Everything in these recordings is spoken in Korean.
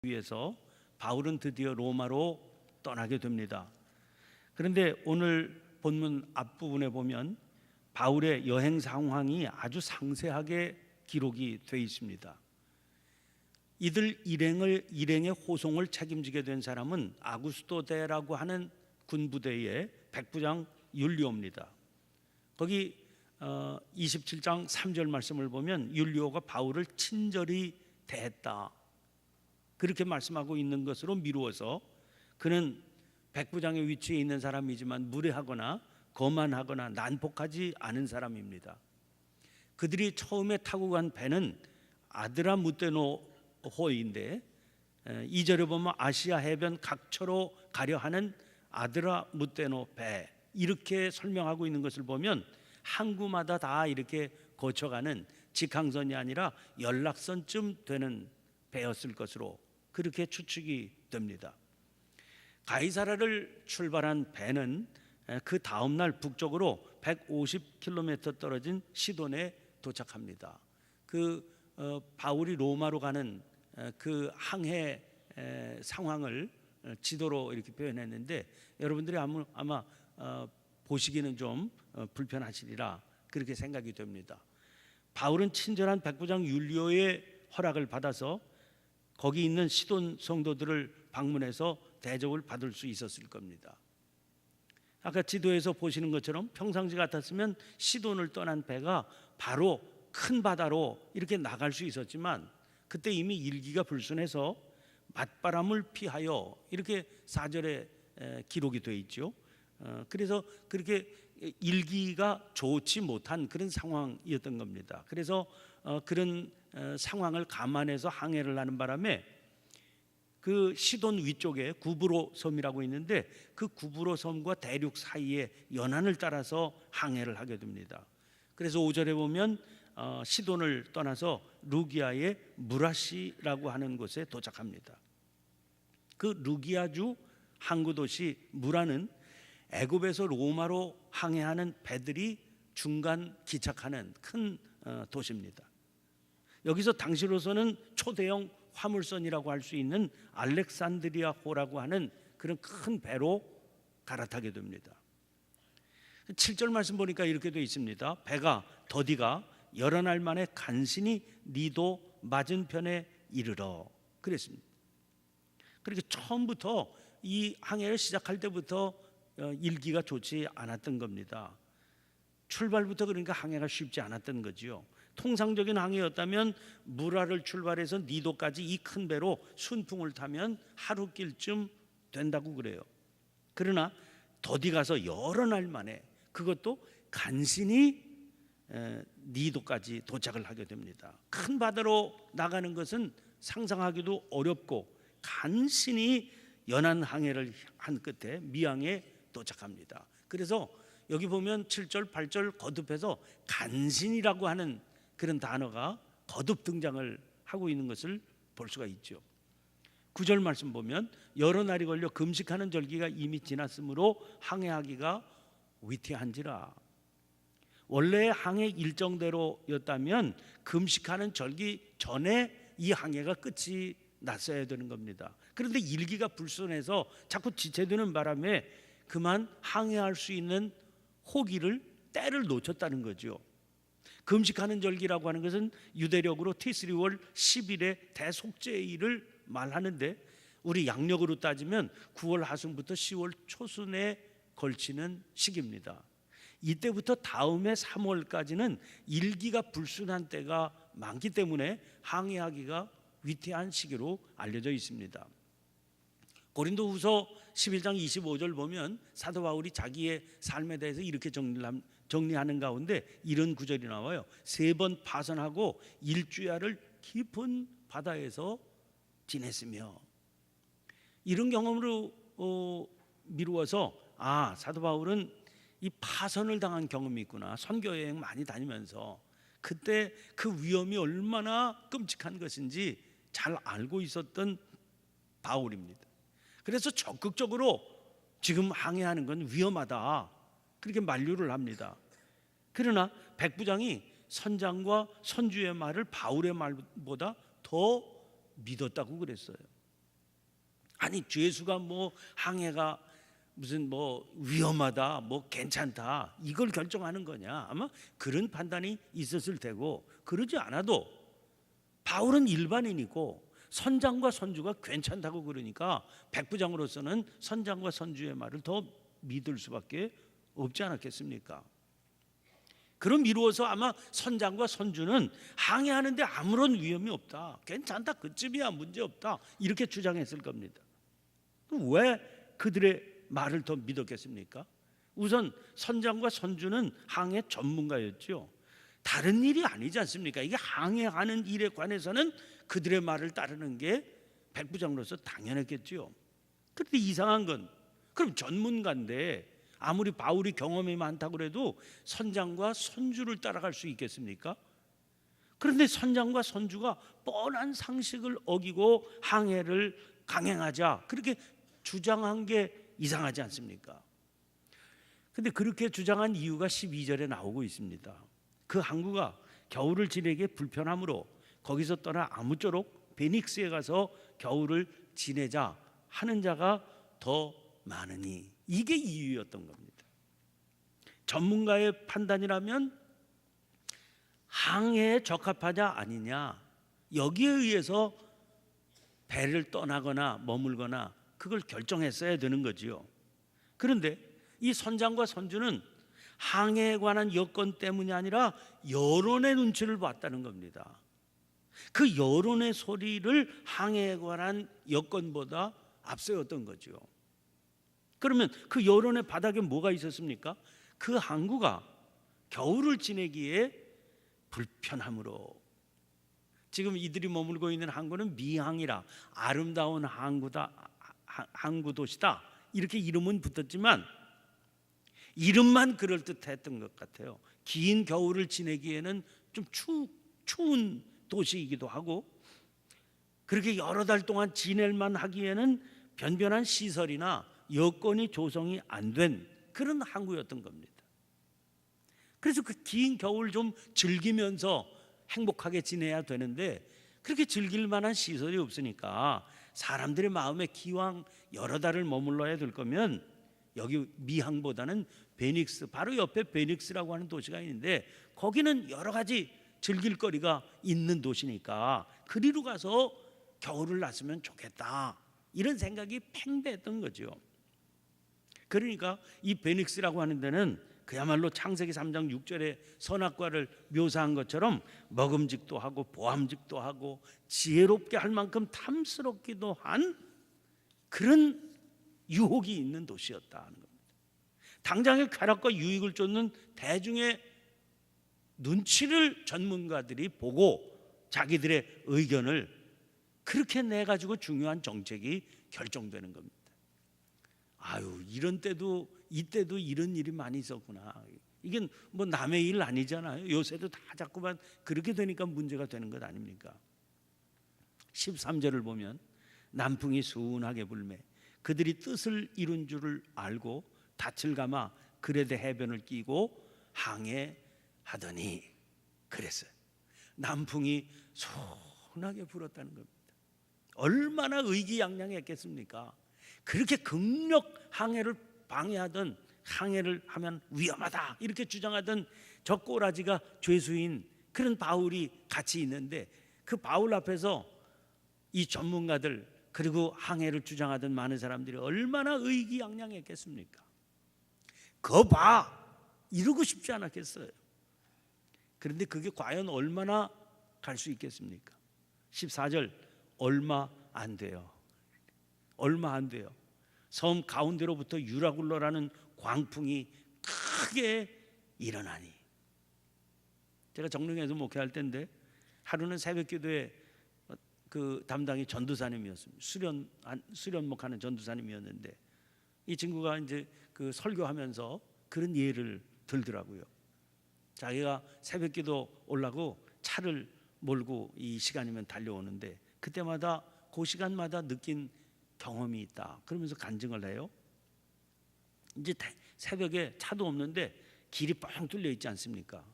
위해서 바울은 드디어 로마로 떠나게 됩니다. 그런데 오늘 본문 앞부분에 보면 바울의 여행 상황이 아주 상세하게 기록이 되어 있습니다. 이들 일행의 호송을 책임지게 된 사람은 아구스토데라고 하는 군부대의 백부장 율리오입니다. 거기 27장 3절 말씀을 보면 율리오가 바울을 친절히 대했다, 그렇게 말씀하고 있는 것으로 미루어서 그는 백부장의 위치에 있는 사람이지만 무례하거나 거만하거나 난폭하지 않은 사람입니다. 그들이 처음에 타고 간 배는 아드라무테노호인데 2절에 보면 아시아 해변 각처로 가려 하는 아드라무테노 배, 이렇게 설명하고 있는 것을 보면 항구마다 다 이렇게 거쳐가는 직항선이 아니라 연락선쯤 되는 배였을 것으로 그렇게 추측이 됩니다. 가이사라를 출발한 배는 그 다음 날 북쪽으로 150km 떨어진 시돈에 도착합니다. 바울이 로마로 가는 그 항해 상황을 지도로 이렇게 표현했는데 여러분들이 아마 보시기는 좀 불편하시리라 그렇게 생각이 됩니다. 바울은 친절한 백부장 율리오의 허락을 받아서 거기 있는 시돈 성도들을 방문해서 대접을 받을 수 있었을 겁니다. 아까 지도에서 보시는 것처럼 평상시 같았으면 시돈을 떠난 배가 바로 큰 바다로 이렇게 나갈 수 있었지만 그때 이미 일기가 불순해서 맞바람을 피하여 이렇게 4절에 기록이 되어 있죠. 그래서 그렇게 일기가 좋지 못한 그런 상황이었던 겁니다. 그래서 그런 상황을 감안해서 항해를 하는 바람에 그 시돈 위쪽에 구브로 섬이라고 있는데 그 구브로 섬과 대륙 사이의 연안을 따라서 항해를 하게 됩니다. 그래서 5절에 보면 시돈을 떠나서 루기아의 무라시라고 하는 곳에 도착합니다. 그 루기아주 항구 도시 무라는 애굽에서 로마로 항해하는 배들이 중간 기착하는 큰 도시입니다. 여기서 당시로서는 초대형 화물선이라고 할 수 있는 알렉산드리아호라고 하는 그런 큰 배로 갈아타게 됩니다. 7절 말씀 보니까 이렇게 되어 있습니다. 배가 더디가 여러 날 만에 간신히 니도 맞은편에 이르러 그랬습니다. 그렇게 처음부터 이 항해를 시작할 때부터 일기가 좋지 않았던 겁니다. 출발부터 그러니까 항해가 쉽지 않았던 거지요. 통상적인 항해였다면 무라를 출발해서 니도까지 이 큰 배로 순풍을 타면 하루길쯤 된다고 그래요. 그러나 더디 가서 여러 날 만에 그것도 간신히 니도까지 도착을 하게 됩니다. 큰 바다로 나가는 것은 상상하기도 어렵고 간신히 연안 항해를 한 끝에 미항에 도착합니다. 그래서 여기 보면 7절 8절 거듭해서 간신이라고 하는 그런 단어가 거듭 등장을 하고 있는 것을 볼 수가 있죠. 9절 말씀 보면 여러 날이 걸려 금식하는 절기가 이미 지났으므로 항해하기가 위태한지라. 원래 항해 일정대로였다면 금식하는 절기 전에 이 항해가 끝이 났어야 되는 겁니다. 그런데 일기가 불순해서 자꾸 지체되는 바람에 그만 항해할 수 있는 호기를 때를 놓쳤다는 거죠. 금식하는 절기라고 하는 것은 유대력으로 티스리월 10일의 대속죄일을 말하는데 우리 양력으로 따지면 9월 하순부터 10월 초순에 걸치는 시기입니다. 이때부터 다음해 3월까지는 일기가 불순한 때가 많기 때문에 항해하기가 위태한 시기로 알려져 있습니다. 고린도후서 11장 25절 보면 사도 바울이 자기의 삶에 대해서 이렇게 정리하는 가운데 이런 구절이 나와요. 3번 파선하고 일주야를 깊은 바다에서 지냈으며, 이런 경험으로 미루어서 사도 바울은 이 파선을 당한 경험이 있구나. 선교 여행 많이 다니면서 그때 그 위험이 얼마나 끔찍한 것인지 잘 알고 있었던 바울입니다. 그래서 적극적으로 지금 항해하는 건 위험하다 그렇게 만류를 합니다. 그러나 백부장이 선장과 선주의 말을 바울의 말보다 더 믿었다고 그랬어요. 아니 죄수가 뭐 항해가 무슨 뭐 위험하다, 뭐 괜찮다 이걸 결정하는 거냐? 아마 그런 판단이 있었을 테고, 그러지 않아도 바울은 일반인이고 선장과 선주가 괜찮다고 그러니까 백부장으로서는 선장과 선주의 말을 더 믿을 수밖에 없지 않았겠습니까? 그럼 미루어서 아마 선장과 선주는 항해하는데 아무런 위험이 없다, 괜찮다, 그쯤이야, 문제 없다 이렇게 주장했을 겁니다. 왜 그들의 말을 더 믿었겠습니까? 우선 선장과 선주는 항해 전문가였죠. 다른 일이 아니지 않습니까? 이게 항해하는 일에 관해서는 그들의 말을 따르는 게 백부장으로서 당연했겠죠. 그런데 이상한 건, 그럼 전문가인데 아무리 바울이 경험이 많다고 그래도 선장과 선주를 따라갈 수 있겠습니까? 그런데 선장과 선주가 뻔한 상식을 어기고 항해를 강행하자 그렇게 주장한 게 이상하지 않습니까? 근데 그렇게 주장한 이유가 12절에 나오고 있습니다. 그 항구가 겨울을 지내기에 불편하므로 거기서 떠나 아무쪼록 베닉스에 가서 겨울을 지내자 하는 자가 더 많으니, 이게 이유였던 겁니다. 전문가의 판단이라면 항해에 적합하냐 아니냐 여기에 의해서 배를 떠나거나 머물거나 그걸 결정했어야 되는 거지요. 그런데 이 선장과 선주는 항해에 관한 여건 때문이 아니라 여론의 눈치를 봤다는 겁니다. 그 여론의 소리를 항해에 관한 여건보다 앞세웠던 거죠. 그러면 그 여론의 바닥에 뭐가 있었습니까? 그 항구가 겨울을 지내기에 불편함으로. 지금 이들이 머물고 있는 항구는 미항이라 아름다운 항구 도시다 이렇게 이름은 붙었지만 이름만 그럴듯했던 것 같아요. 긴 겨울을 지내기에는 좀 추운 도시이기도 하고, 그렇게 여러 달 동안 지낼만 하기에는 변변한 시설이나 여건이 조성이 안 된 그런 항구였던 겁니다. 그래서 그 긴 겨울 좀 즐기면서 행복하게 지내야 되는데 그렇게 즐길 만한 시설이 없으니까 사람들의 마음에 기왕 여러 달을 머물러야 될 거면 여기 미항보다는 베닉스, 바로 옆에 베닉스라고 하는 도시가 있는데 거기는 여러 가지 즐길 거리가 있는 도시니까 그리로 가서 겨울을 났으면 좋겠다 이런 생각이 팽배했던 거죠. 그러니까 이 베닉스라고 하는 데는 그야말로 창세기 3장 6절에 선악과를 묘사한 것처럼 먹음직도 하고 보암직도 하고 지혜롭게 할 만큼 탐스럽기도 한 그런 유혹이 있는 도시였다는 겁니다. 당장의 쾌락과 유익을 쫓는 대중의 눈치를 전문가들이 보고 자기들의 의견을 그렇게 내가지고 중요한 정책이 결정되는 겁니다. 아유, 이때도 이런 일이 많이 있었구나. 이게 뭐 남의 일 아니잖아요. 요새도 다 자꾸만 그렇게 되니까 문제가 되는 것 아닙니까? 13절을 보면 남풍이 순하게 불매 그들이 뜻을 이룬 줄을 알고 닻을 감아 그레데 해변을 끼고 항해하더니 그랬어요. 남풍이 순하게 불었다는 겁니다. 얼마나 의기양양했겠습니까? 그렇게 극력 항해를 방해하던, 항해를 하면 위험하다 이렇게 주장하던 저 꼬라지가 죄수인 그런 바울이 같이 있는데 그 바울 앞에서 이 전문가들 그리고 항해를 주장하던 많은 사람들이 얼마나 의기양양했겠습니까? 거 봐! 이러고 싶지 않았겠어요. 그런데 그게 과연 얼마나 갈 수 있겠습니까? 14절 얼마 안 돼요. 얼마 안 돼요. 섬 가운데로부터 유라굴로라는 광풍이 크게 일어나니. 제가 정릉에서 목회할 때인데 하루는 새벽기도에 그 담당이 전도사님이었습니다. 수련목하는 전도사님이었는데 이 친구가 이제 그 설교하면서 그런 예를 들더라고요. 자기가 새벽기도 오려고 차를 몰고 이 시간이면 달려오는데 그때마다 그 시간마다 느낀 경험이 있다. 그러면서 간증을 해요. 이제 새벽에 차도 없는데 길이 뻥 뚫려 있지 않습니까?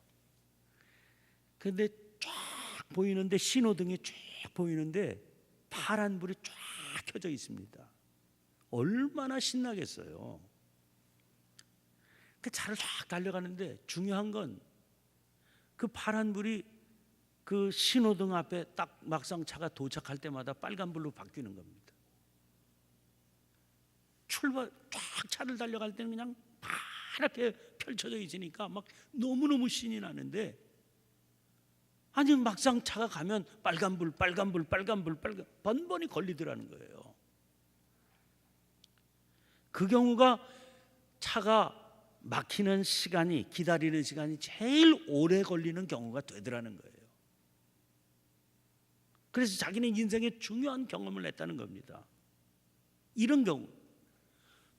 그런데 쫙 보이는데 신호등이 쫙 보이는데 파란 불이 쫙 켜져 있습니다. 얼마나 신나겠어요. 그 차를 쫙 달려가는데 중요한 건 그 파란불이 그 신호등 앞에 딱 막상 차가 도착할 때마다 빨간불로 바뀌는 겁니다. 출발 쫙 차를 달려갈 때는 그냥 파랗게 펼쳐져 있으니까 막 너무너무 신이 나는데, 아니 막상 차가 가면 빨간불 번번이 걸리더라는 거예요. 그 경우가 차가 막히는 시간이, 기다리는 시간이 제일 오래 걸리는 경우가 되더라는 거예요. 그래서 자기는 인생의 중요한 경험을 했다는 겁니다. 이런 경우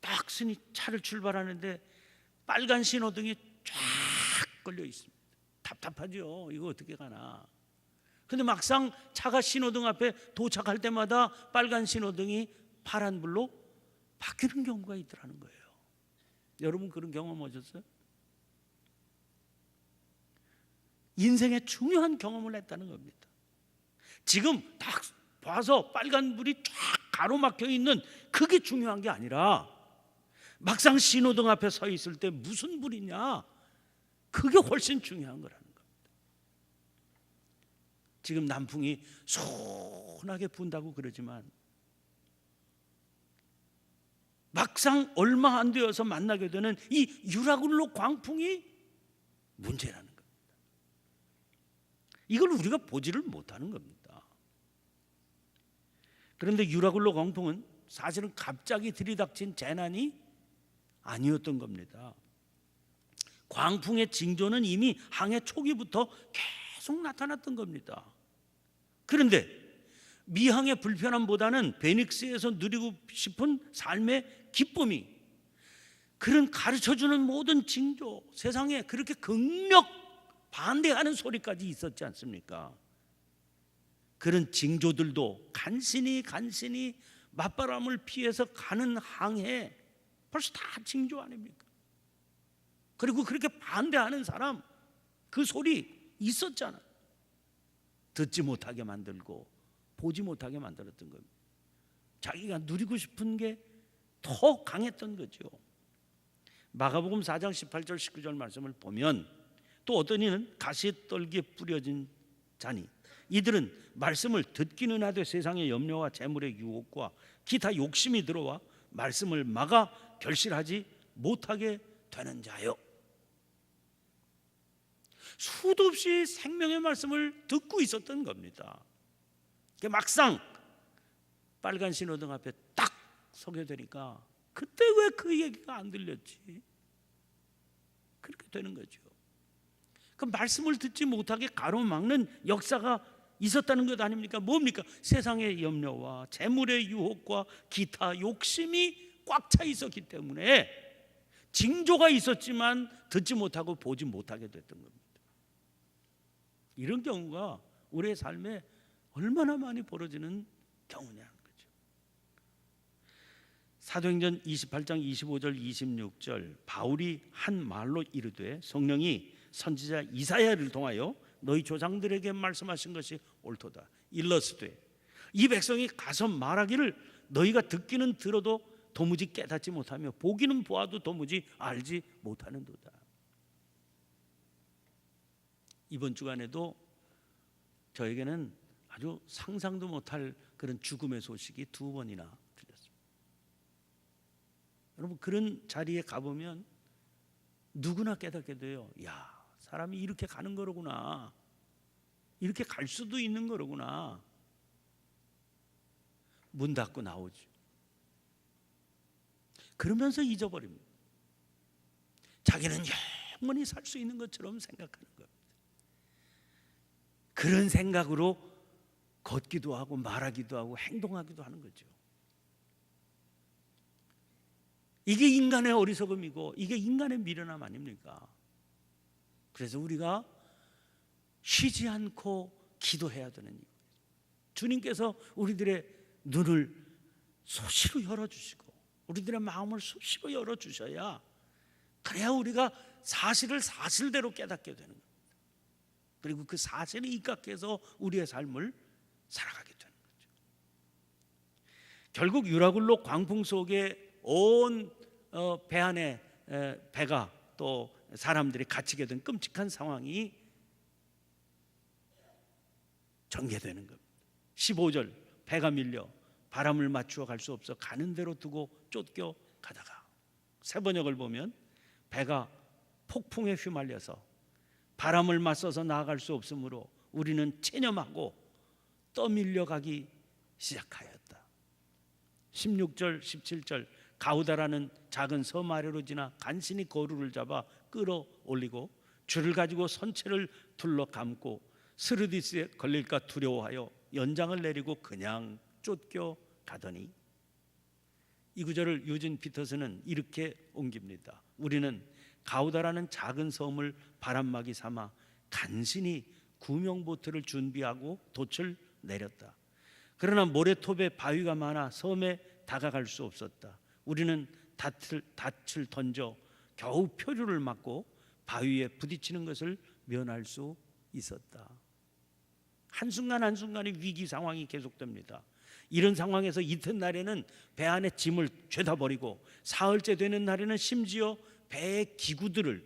딱 쓰니 차를 출발하는데 빨간 신호등이 쫙 걸려 있습니다. 답답하죠. 이거 어떻게 가나. 근데 막상 차가 신호등 앞에 도착할 때마다 빨간 신호등이 파란불로 바뀌는 경우가 있더라는 거예요. 여러분 그런 경험 오셨어요? 인생의 중요한 경험을 했다는 겁니다. 지금 딱 봐서 빨간불이 쫙 가로막혀 있는 그게 중요한 게 아니라 막상 신호등 앞에 서 있을 때 무슨 불이냐, 그게 훨씬 중요한 거라는 겁니다. 지금 남풍이 소원하게 분다고 그러지만 막상 얼마 안 되어서 만나게 되는 이 유라굴로 광풍이 문제라는 겁니다. 이걸 우리가 보지를 못하는 겁니다. 그런데 유라굴로 광풍은 사실은 갑자기 들이닥친 재난이 아니었던 겁니다. 광풍의 징조는 이미 항해 초기부터 계속 나타났던 겁니다. 그런데 미항의 불편함보다는 베닉스에서 누리고 싶은 삶의 기쁨이, 그런 가르쳐주는 모든 징조, 세상에 그렇게 극력 반대하는 소리까지 있었지 않습니까? 그런 징조들도 간신히 맞바람을 피해서 가는 항해 벌써 다 징조 아닙니까? 그리고 그렇게 반대하는 사람, 그 소리 있었잖아. 듣지 못하게 만들고 보지 못하게 만들었던 겁니다. 자기가 누리고 싶은 게 더 강했던 거죠. 마가복음 4장 18절 19절 말씀을 보면, 또 어떤 이는 가시떨기에 뿌려진 자니 이들은 말씀을 듣기는 하되 세상의 염려와 재물의 유혹과 기타 욕심이 들어와 말씀을 막아 결실하지 못하게 되는 자요. 수도 없이 생명의 말씀을 듣고 있었던 겁니다. 막상 빨간 신호등 앞에 딱 서게 되니까 그때 왜 그 얘기가 안 들렸지? 그렇게 되는 거죠. 그 말씀을 듣지 못하게 가로막는 역사가 있었다는 것 아닙니까? 뭡니까? 세상의 염려와 재물의 유혹과 기타 욕심이 꽉 차 있었기 때문에 징조가 있었지만 듣지 못하고 보지 못하게 됐던 겁니다. 이런 경우가 우리의 삶에 얼마나 많이 벌어지는 경우냐는 거죠. 사도행전 28장 25절 26절 바울이 한 말로 이르되 성령이 선지자 이사야를 통하여 너희 조상들에게 말씀하신 것이 옳도다. 일러스되 이 백성이 가서 말하기를 너희가 듣기는 들어도 도무지 깨닫지 못하며 보기는 보아도 도무지 알지 못하는도다. 이번 주간에도 저에게는 아주 상상도 못할 그런 죽음의 소식이 2번이나 들렸습니다. 여러분 그런 자리에 가보면 누구나 깨닫게 돼요. 야, 사람이 이렇게 가는 거로구나. 이렇게 갈 수도 있는 거로구나. 문 닫고 나오죠. 그러면서 잊어버립니다. 자기는 영원히 살 수 있는 것처럼 생각하는 겁니다. 그런 생각으로 걷기도 하고 말하기도 하고 행동하기도 하는 거죠. 이게 인간의 어리석음이고 이게 인간의 미련함 아닙니까? 그래서 우리가 쉬지 않고 기도해야 되는 이유예요. 주님께서 우리들의 눈을 수시로 열어주시고 우리들의 마음을 수시로 열어주셔야, 그래야 우리가 사실을 사실대로 깨닫게 되는 겁니다. 그리고 그 사실에 입각해서 우리의 삶을 살아가게 되는 거죠. 결국 유라굴로 광풍 속에 온 배 안에 배가 또 사람들이 갇히게 된 끔찍한 상황이 전개되는 겁니다. 15절, 배가 밀려 바람을 맞추어 갈 수 없어 가는 대로 두고 쫓겨 가다가, 새 번역을 보면 배가 폭풍에 휘말려서 바람을 맞서서 나아갈 수 없으므로 우리는 체념하고 떠밀려 가기 시작하였다. 16절, 17절, 가우다라는 작은 섬 아래로 지나 간신히 거루를 잡아 끌어올리고 줄을 가지고 선체를 둘러 감고 스르디스에 걸릴까 두려워하여 연장을 내리고 그냥 쫓겨 가더니, 이 구절을 유진 피터스는 이렇게 옮깁니다. 우리는 가우다라는 작은 섬을 바람막이 삼아 간신히 구명보트를 준비하고 돛을 내렸다. 그러나 모래톱에 바위가 많아 섬에 다가갈 수 없었다. 우리는 닻을 던져 겨우 표류를 막고 바위에 부딪히는 것을 면할 수 있었다. 한순간 한순간의 위기 상황이 계속됩니다. 이런 상황에서 이튿날에는 배 안에 짐을 죄다 버리고 사흘째 되는 날에는 심지어 배의 기구들을,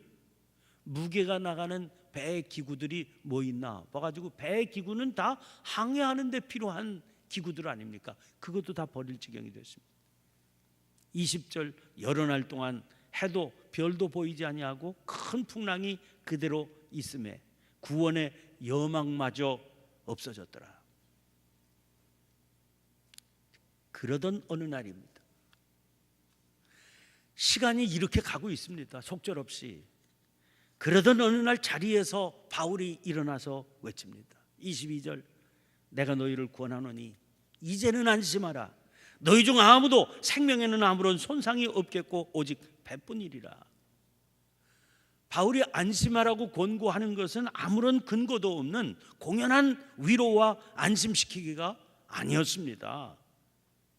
무게가 나가는 배의 기구들이 뭐 있나 봐가지고, 배의 기구는 다 항해하는 데 필요한 기구들 아닙니까? 그것도 다 버릴 지경이 됐습니다. 20절, 여러 날 동안 해도 별도 보이지 아니하고 큰 풍랑이 그대로 있음에 구원의 여망마저 없어졌더라. 그러던 어느 날입니다. 시간이 이렇게 가고 있습니다. 속절없이. 그러던 어느 날 자리에서 바울이 일어나서 외칩니다. 22절, 내가 너희를 권하노니 이제는 안심하라. 너희 중 아무도 생명에는 아무런 손상이 없겠고 오직 배뿐이리라. 바울이 안심하라고 권고하는 것은 아무런 근거도 없는 공연한 위로와 안심시키기가 아니었습니다.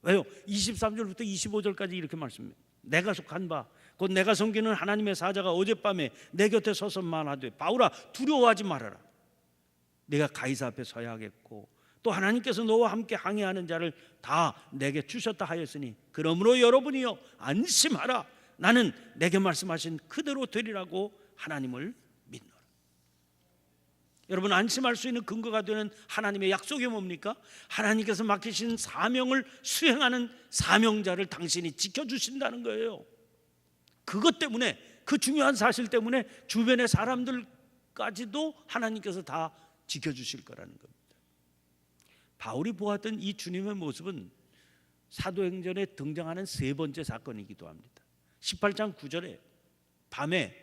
왜요? 23절부터 25절까지 이렇게 말씀합니다. 내가 속한 바 곧 내가 섬기는 하나님의 사자가 어젯밤에 내 곁에 서서 말하되, 바울아 두려워하지 말아라. 네가 가이사 앞에 서야 하겠고 또 하나님께서 너와 함께 항해하는 자를 다 내게 주셨다 하였으니 그러므로 여러분이여 안심하라. 나는 내게 말씀하신 그대로 되리라고 하나님을 믿노라. 여러분, 안심할 수 있는 근거가 되는 하나님의 약속이 뭡니까? 하나님께서 맡기신 사명을 수행하는 사명자를 당신이 지켜주신다는 거예요. 그것 때문에, 그 중요한 사실 때문에 주변의 사람들까지도 하나님께서 다 지켜주실 거라는 겁니다. 바울이 보았던 이 주님의 모습은 사도행전에 등장하는 세 번째 사건이기도 합니다. 18장 9절에 밤에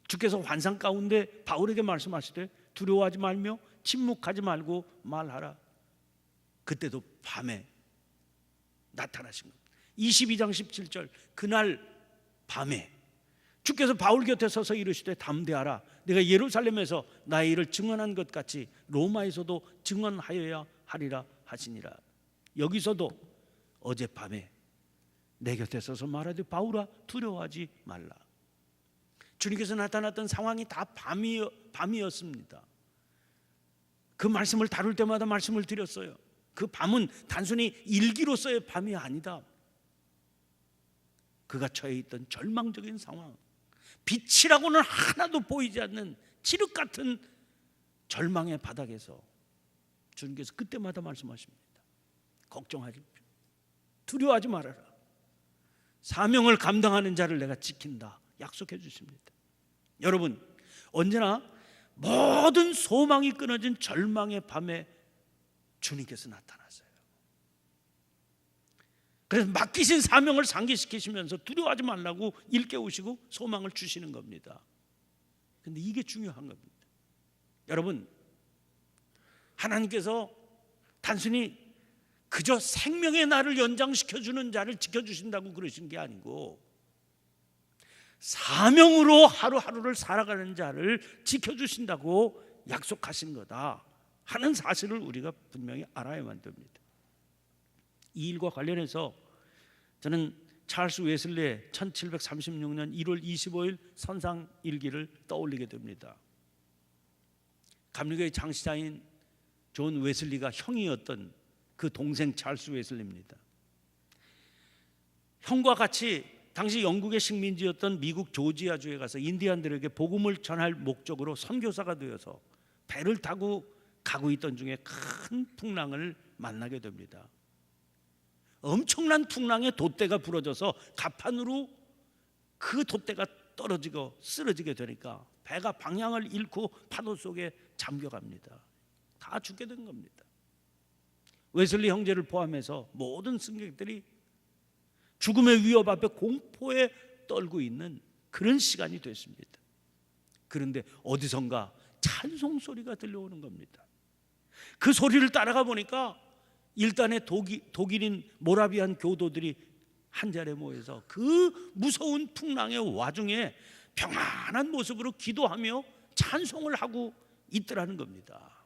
주께서 환상 가운데 바울에게 말씀하시되 두려워하지 말며 침묵하지 말고 말하라. 그때도 밤에 나타나신 겁니다. 22장 17절, 그날 밤에 주께서 바울 곁에 서서 이르시되 담대하라. 내가 예루살렘에서 나의 일을 증언한 것 같이 로마에서도 증언하여야 하리라 하시니라. 여기서도 어젯밤에 내 곁에 서서 말하되 바울아 두려워하지 말라. 주님께서 나타났던 상황이 다 밤이었습니다. 그 말씀을 다룰 때마다 말씀을 드렸어요. 그 밤은 단순히 일기로서의 밤이 아니다. 그가 처해 있던 절망적인 상황, 빛이라고는 하나도 보이지 않는 칠흑 같은 절망의 바닥에서 주님께서 그때마다 말씀하십니다. 걱정하지 마라. 두려워하지 말아라. 사명을 감당하는 자를 내가 지킨다. 약속해 주십니다. 여러분, 언제나 모든 소망이 끊어진 절망의 밤에 주님께서 나타나세요. 그래서 맡기신 사명을 상기시키시면서 두려워하지 말라고 일깨우시고 소망을 주시는 겁니다. 그런데 이게 중요한 겁니다. 여러분, 하나님께서 단순히 그저 생명의 날을 연장시켜주는 자를 지켜주신다고 그러신 게 아니고 사명으로 하루하루를 살아가는 자를 지켜주신다고 약속하신 거다 하는 사실을 우리가 분명히 알아야만 됩니다. 이 일과 관련해서 저는 찰스 웨슬리의 1736년 1월 25일 선상일기를 떠올리게 됩니다. 감리교의 창시자인 존 웨슬리가 형이었던 그 동생 찰스 웨슬리입니다. 형과 같이 당시 영국의 식민지였던 미국 조지아주에 가서 인디안들에게 복음을 전할 목적으로 선교사가 되어서 배를 타고 가고 있던 중에 큰 풍랑을 만나게 됩니다. 엄청난 풍랑에 돛대가 부러져서 갑판으로 그 돛대가 떨어지고 쓰러지게 되니까 배가 방향을 잃고 파도 속에 잠겨갑니다. 다 죽게 된 겁니다. 웨슬리 형제를 포함해서 모든 승객들이 죽음의 위협 앞에 공포에 떨고 있는 그런 시간이 됐습니다. 그런데 어디선가 찬송 소리가 들려오는 겁니다. 그 소리를 따라가 보니까 일단의 독일인 모라비안 교도들이 한자리에 모여서 그 무서운 풍랑의 와중에 평안한 모습으로 기도하며 찬송을 하고 있더라는 겁니다.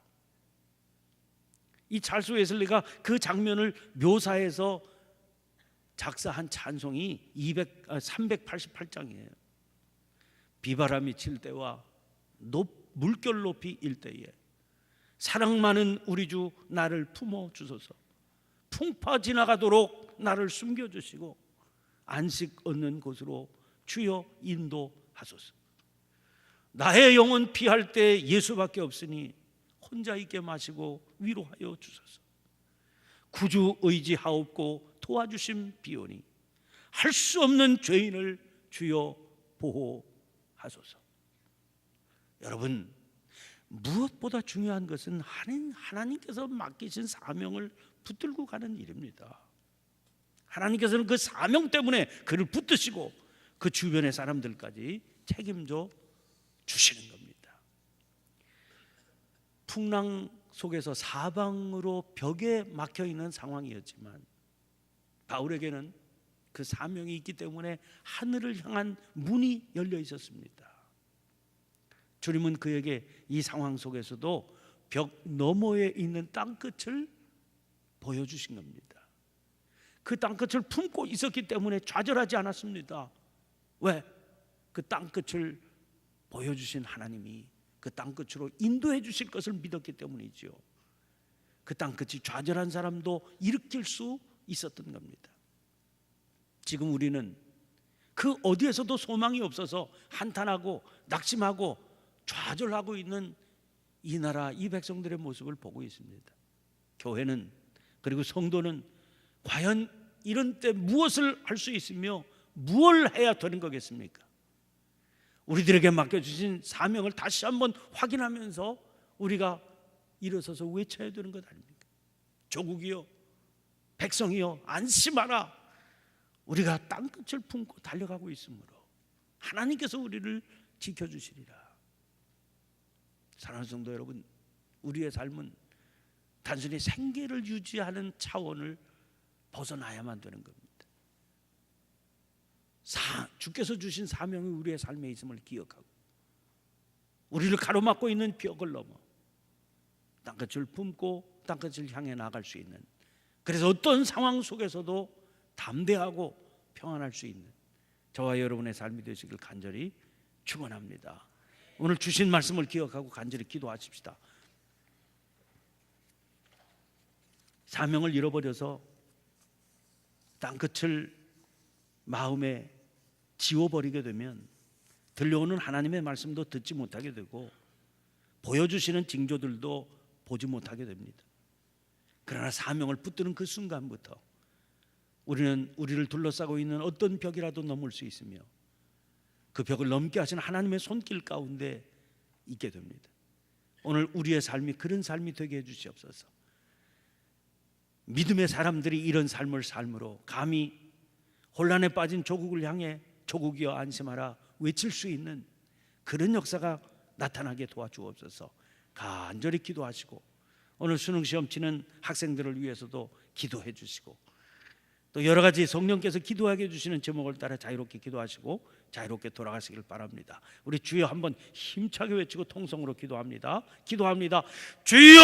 이 찰스 웨슬리가 그 장면을 묘사해서 작사한 찬송이 388장이에요. 비바람이 칠 때와 물결 높이 일 때에 사랑 많은 우리 주 나를 품어 주소서. 풍파 지나가도록 나를 숨겨주시고 안식 얻는 곳으로 주여 인도하소서. 나의 영혼 피할 때 예수밖에 없으니 혼자 있게 마시고 위로하여 주소서. 구주 의지하옵고 도와주심 비오니 할 수 없는 죄인을 주여 보호하소서. 여러분, 무엇보다 중요한 것은 하나님께서 맡기신 사명을 붙들고 가는 일입니다. 하나님께서는 그 사명 때문에 그를 붙드시고 그 주변의 사람들까지 책임져 주시는 겁니다. 풍랑 속에서 사방으로 벽에 막혀 있는 상황이었지만 바울에게는 그 사명이 있기 때문에 하늘을 향한 문이 열려 있었습니다. 주님은 그에게 이 상황 속에서도 벽 너머에 있는 땅끝을 보여주신 겁니다. 그 땅끝을 품고 있었기 때문에 좌절하지 않았습니다. 왜? 그 땅끝을 보여주신 하나님이 그 땅끝으로 인도해 주실 것을 믿었기 때문이죠. 그 땅끝이 좌절한 사람도 일으킬 수 있었던 겁니다. 지금 우리는 그 어디에서도 소망이 없어서 한탄하고 낙심하고 좌절하고 있는 이 나라 이 백성들의 모습을 보고 있습니다. 교회는 그리고 성도는 과연 이런 때 무엇을 할 수 있으며 무엇을 해야 되는 거겠습니까? 우리들에게 맡겨주신 사명을 다시 한번 확인하면서 우리가 일어서서 외쳐야 되는 것 아닙니까? 조국이여 백성이여 안심하라. 우리가 땅끝을 품고 달려가고 있으므로 하나님께서 우리를 지켜주시리라. 사랑하는 성도 여러분, 우리의 삶은 단순히 생계를 유지하는 차원을 벗어나야만 되는 겁니다. 주께서 주신 사명이 우리의 삶에 있음을 기억하고 우리를 가로막고 있는 벽을 넘어 땅끝을 품고 땅끝을 향해 나갈 수 있는, 그래서 어떤 상황 속에서도 담대하고 평안할 수 있는 저와 여러분의 삶이 되시길 간절히 축원합니다. 오늘 주신 말씀을 기억하고 간절히 기도하십시다. 사명을 잃어버려서 땅끝을 마음에 지워버리게 되면 들려오는 하나님의 말씀도 듣지 못하게 되고 보여주시는 징조들도 보지 못하게 됩니다. 그러나 사명을 붙드는 그 순간부터 우리는 우리를 둘러싸고 있는 어떤 벽이라도 넘을 수 있으며 그 벽을 넘게 하시는 하나님의 손길 가운데 있게 됩니다. 오늘 우리의 삶이 그런 삶이 되게 해주시옵소서. 믿음의 사람들이 이런 삶을 삶으로 감히 혼란에 빠진 조국을 향해 조국이여 안심하라 외칠 수 있는 그런 역사가 나타나게 도와주옵소서. 간절히 기도하시고 오늘 수능시험 치는 학생들을 위해서도 기도해 주시고 또 여러 가지 성령께서 기도하게 해주시는 제목을 따라 자유롭게 기도하시고 자유롭게 돌아가시길 바랍니다. 우리 주여 한번 힘차게 외치고 통성으로 기도합니다. 주여!